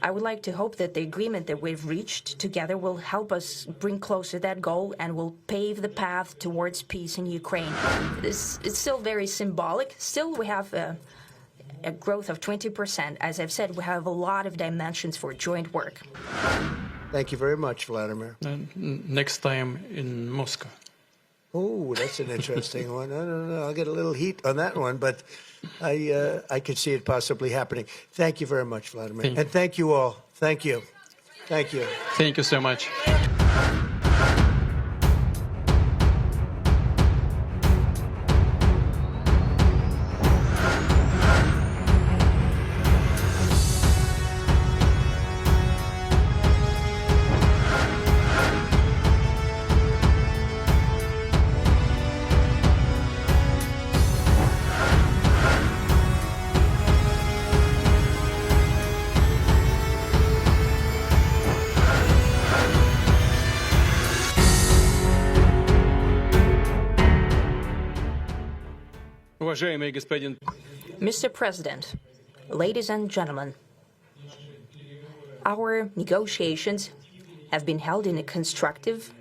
I would like to hope that the agreement that we've reached together will help us bring closer that goal and will pave the path towards peace in Ukraine. It's still very symbolic. Still, we have a growth of 20%. As I've said, we have a lot of dimensions for joint work. Thank you very much, Vladimir. Next time in Moscow. Oh, that's an interesting one. I don't know. I'll get a little heat on that one, but I could see it possibly happening. Thank you very much, Vladimir. And thank you all. Thank you. Thank you. Thank you so much. Mr. President, ladies and gentlemen, our negotiations have been held in a constructive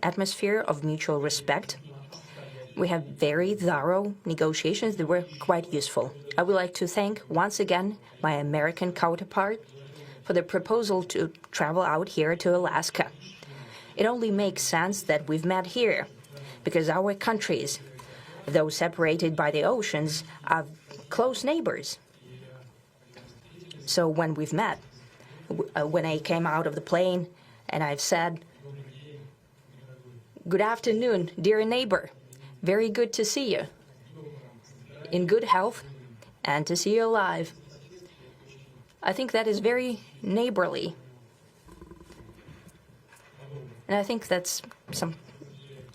atmosphere of mutual respect. We have very thorough negotiations that were quite useful. I would like to thank once again my American counterpart for the proposal to travel out here to Alaska. It only makes sense that we've met here, because our countries, though separated by the oceans, are close neighbors. So when we've met, when I came out of the plane and I've said, "Good afternoon, dear neighbor. Very good to see you. In good health and to see you alive." I think that is very neighborly. And I think that's some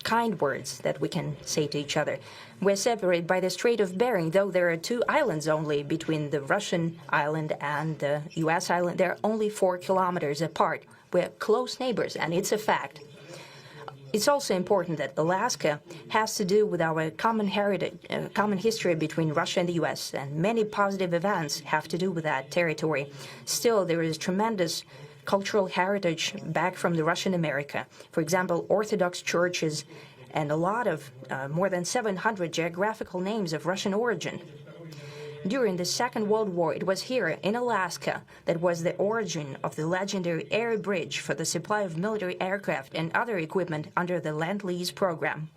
kind words that we can say to each other. We're separated by the Strait of Bering, though there are 2 islands only between the Russian island and the U.S. island. They're only 4 kilometers apart. We're close neighbors, and it's a fact. It's also important that Alaska has to do with our common heritage, common history between Russia and the U.S., and many positive events have to do with that territory. Still, there is tremendous cultural heritage back from the Russian America. For example, Orthodox churches and a lot of more than 700 geographical names of Russian origin. During the Second World War, it was here in Alaska that was the origin of the legendary air bridge for the supply of military aircraft and other equipment under the Lend-Lease program.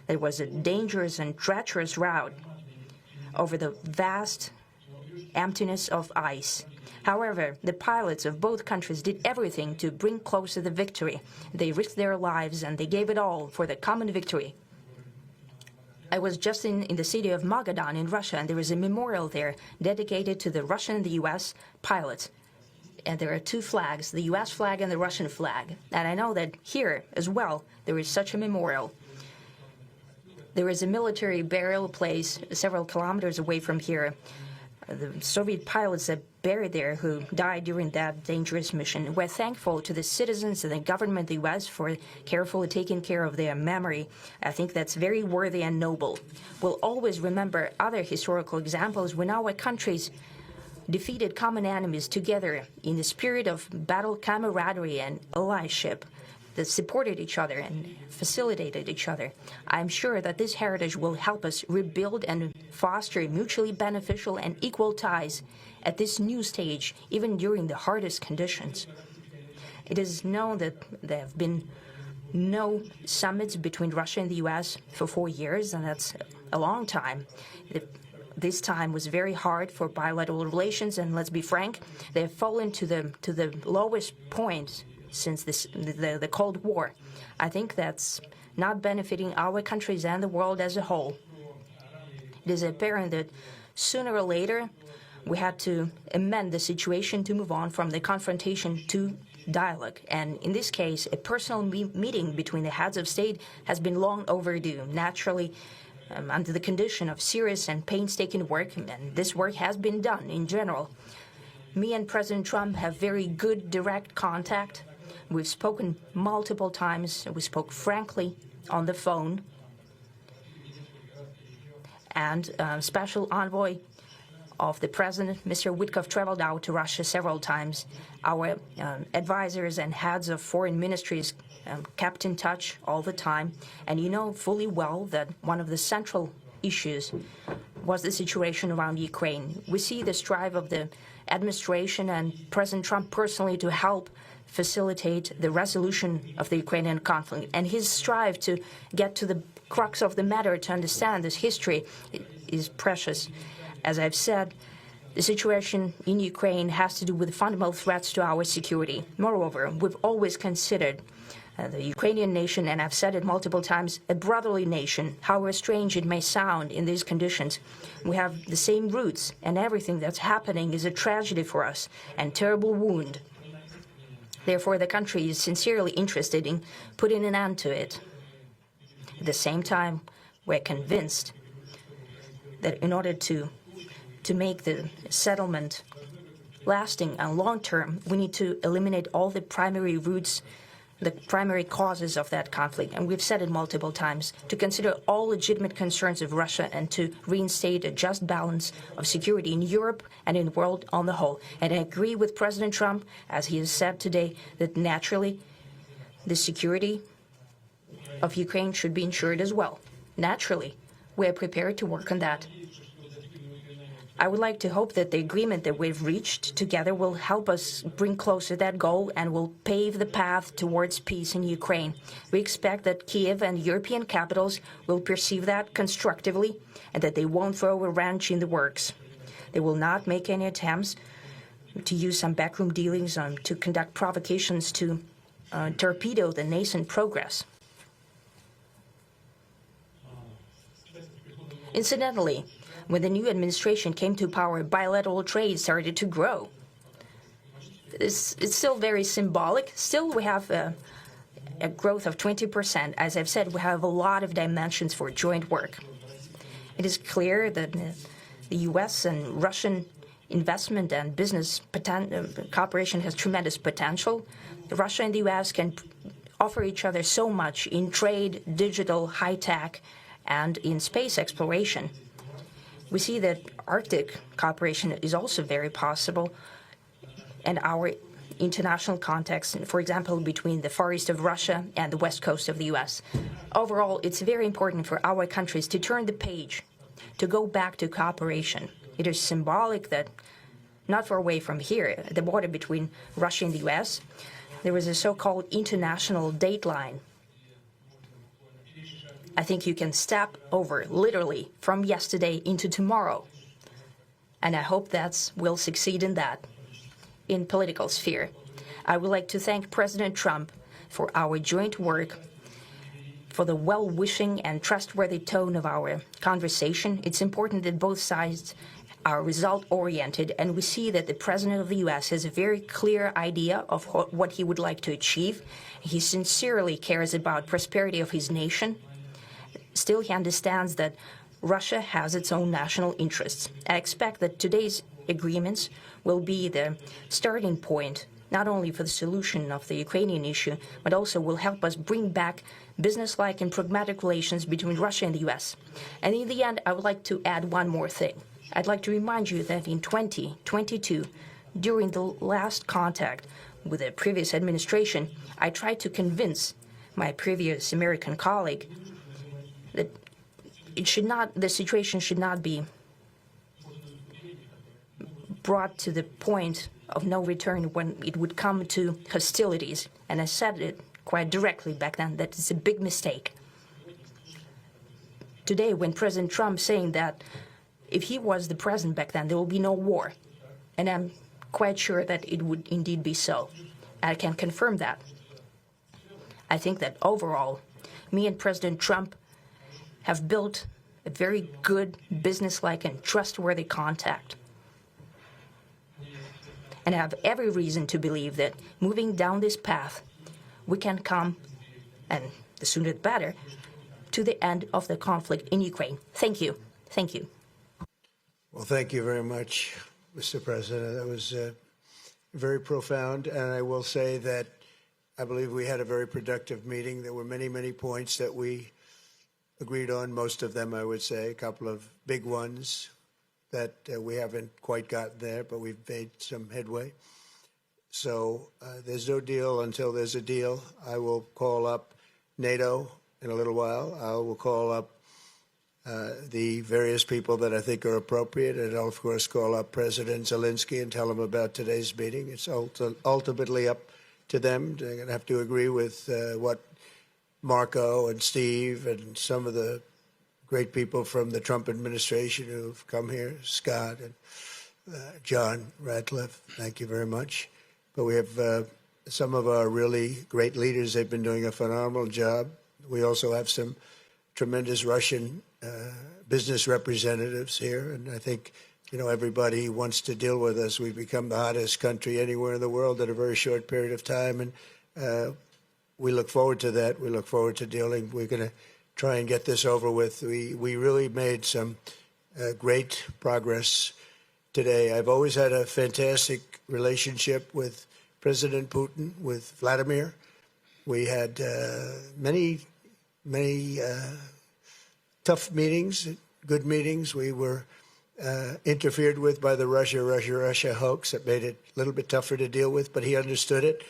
It was a dangerous and treacherous route over the vast emptiness of ice. However, the pilots of both countries did everything to bring closer the victory. They risked their lives and they gave it all for the common victory. I was just in the city of Magadan in Russia, and there is a memorial there dedicated to the Russian and the U.S. pilots. And there are 2 flags, the U.S. flag and the Russian flag. And I know that here as well there is such a memorial. There is a military burial place several kilometers away from here. The Soviet pilots that buried there who died during that dangerous mission. We're thankful to the citizens and the government of the U.S. for carefully taking care of their memory. I think that's very worthy and noble. We'll always remember other historical examples when our countries defeated common enemies together in the spirit of battle camaraderie and allyship that supported each other and facilitated each other. I'm sure that this heritage will help us rebuild and foster mutually beneficial and equal ties at this new stage, even during the hardest conditions. It is known that there have been no summits between Russia and the U.S. for 4 years, and that's a long time. This time was very hard for bilateral relations, and let's be frank, they have fallen to the lowest point since the Cold War. I think that's not benefiting our countries and the world as a whole. It is apparent that sooner or later we had to amend the situation to move on from the confrontation to dialogue. And in this case, a personal meeting between the heads of state has been long overdue. Naturally, under the condition of serious and painstaking work, and this work has been done in general. Me and President Trump have very good direct contact. We've spoken multiple times. We spoke frankly on the phone. And Special Envoy of the president, Mr. Witkoff, traveled out to Russia several times. Our advisors and heads of foreign ministries kept in touch all the time. And you know fully well that one of the central issues was the situation around Ukraine. We see the strive of the administration and President Trump personally to help facilitate the resolution of the Ukrainian conflict. And his strive to get to the crux of the matter, to understand this history, is precious. As I've said, the situation in Ukraine has to do with fundamental threats to our security. Moreover, we've always considered the Ukrainian nation, and I've said it multiple times, a brotherly nation, however strange it may sound in these conditions. We have the same roots, and everything that's happening is a tragedy for us and terrible wound. Therefore, the country is sincerely interested in putting an end to it. At the same time, we're convinced that in order to make the settlement lasting and long-term, we need to eliminate all the primary roots, the primary causes of that conflict. And we've said it multiple times, to consider all legitimate concerns of Russia and to reinstate a just balance of security in Europe and in the world on the whole. And I agree with President Trump, as he has said today, that naturally the security of Ukraine should be ensured as well. Naturally, we are prepared to work on that. I would like to hope that the agreement that we've reached together will help us bring closer that goal and will pave the path towards peace in Ukraine. We expect that Kiev and European capitals will perceive that constructively and that they won't throw a wrench in the works. They will not make any attempts to use some backroom dealings to conduct provocations to torpedo the nascent progress. Incidentally, when the new administration came to power, bilateral trade started to grow. It's still very symbolic. Still, we have a growth of 20%. As I've said, we have a lot of dimensions for joint work. It is clear that the U.S. and Russian investment and business cooperation has tremendous potential. Russia and the U.S. can offer each other so much in trade, digital, high-tech, and in space exploration. We see that Arctic cooperation is also very possible, and our international context, for example, between the Far East of Russia and the West Coast of the U.S. Overall, it's very important for our countries to turn the page, to go back to cooperation. It is symbolic that not far away from here, at the border between Russia and the U.S., there was a so-called international date line. I think you can step over, literally, from yesterday into tomorrow. And I hope we'll succeed in that, in political sphere. I would like to thank President Trump for our joint work, for the well-wishing and trustworthy tone of our conversation. It's important that both sides are result-oriented, and we see that the President of the U.S. has a very clear idea of what he would like to achieve. He sincerely cares about prosperity of his nation. Still, he understands that Russia has its own national interests. I expect that today's agreements will be the starting point, not only for the solution of the Ukrainian issue, but also will help us bring back business-like and pragmatic relations between Russia and the U.S. And in the end, I would like to add one more thing. I'd like to remind you that in 2022, during the last contact with the previous administration, I tried to convince my previous American colleague that the situation should not be brought to the point of no return when it would come to hostilities. And I said it quite directly back then, that it's a big mistake. Today, when President Trump saying that if he was the president back then, there will be no war. And I'm quite sure that it would indeed be so. I can confirm that. I think that overall, me and President Trump have built a very good, business-like and trustworthy contact. And I have every reason to believe that moving down this path, we can come, and the sooner the better, to the end of the conflict in Ukraine. Thank you. Thank you. Well, thank you very much, Mr. President. That was very profound. And I will say that I believe we had a very productive meeting. There were many, many points that we agreed on, most of them, I would say, a couple of big ones, that we haven't quite gotten there, but we've made some headway. So there's no deal until there's a deal. I will call up NATO in a little while. I will call up the various people that I think are appropriate, and I'll, of course, call up President Zelensky and tell him about today's meeting. It's ultimately up to them. They're going to have to agree with what Marco and Steve and some of the great people from the Trump administration who've come here, Scott and John Radcliffe. Thank you very much. But we have some of our really great leaders. They've been doing a phenomenal job. We also have some tremendous Russian business representatives here. And I think, you know, everybody wants to deal with us. We've become the hottest country anywhere in the world in a very short period of time. And we look forward to that. We look forward to dealing. We're going to try and get this over with. We really made some great progress today. I've always had a fantastic relationship with President Putin, with Vladimir. We had many tough meetings, good meetings. We were interfered with by the Russia hoax. That made it a little bit tougher to deal with, but he understood it.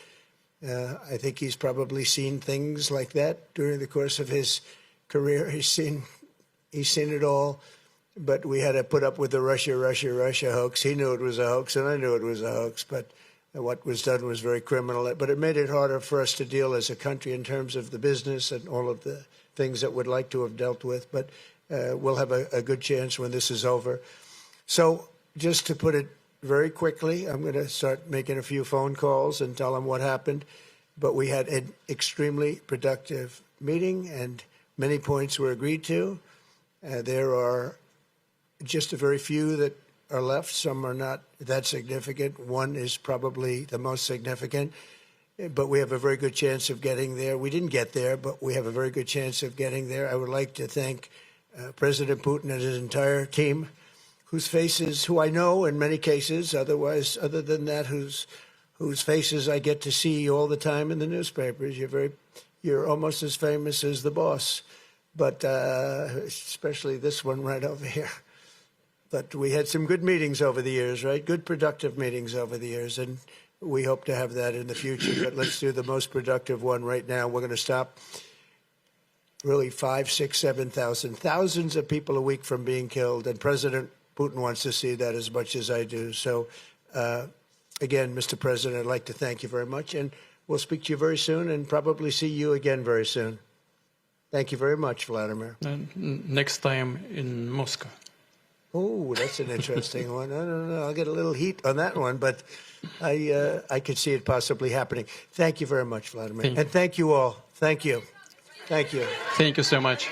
I think he's probably seen things like that during the course of his career. He's seen it all. But we had to put up with the Russia hoax. He knew it was a hoax, and I knew it was a hoax. But what was done was very criminal. But it made it harder for us to deal as a country in terms of the business and all of the things that we'd like to have dealt with. But we'll have a good chance when this is over. So just to put it very quickly, I'm going to start making a few phone calls and tell them what happened. But we had an extremely productive meeting, and many points were agreed to. There are just a very few that are left. Some are not that significant. One is probably the most significant, but we have a very good chance of getting there. We didn't get there, but we have a very good chance of getting there. I would like to thank President Putin and his entire team, whose faces, who I know in many cases, other than that, whose faces I get to see all the time in the newspapers. You're almost as famous as the boss, but especially this one right over here. But we had some good meetings over the years, right? Good, productive meetings over the years, and we hope to have that in the future. But let's do the most productive one right now. We're going to stop really 5, 6, 7,000, thousands of people a week from being killed, and President Putin wants to see that as much as I do. So, again, Mr. President, I'd like to thank you very much, and we'll speak to you very soon and probably see you again very soon. Thank you very much, Vladimir. Next time in Moscow. Oh, that's an interesting one. I don't know. I'll get a little heat on that one, but I could see it possibly happening. Thank you very much, Vladimir. And thank you all. Thank you. Thank you. Thank you so much.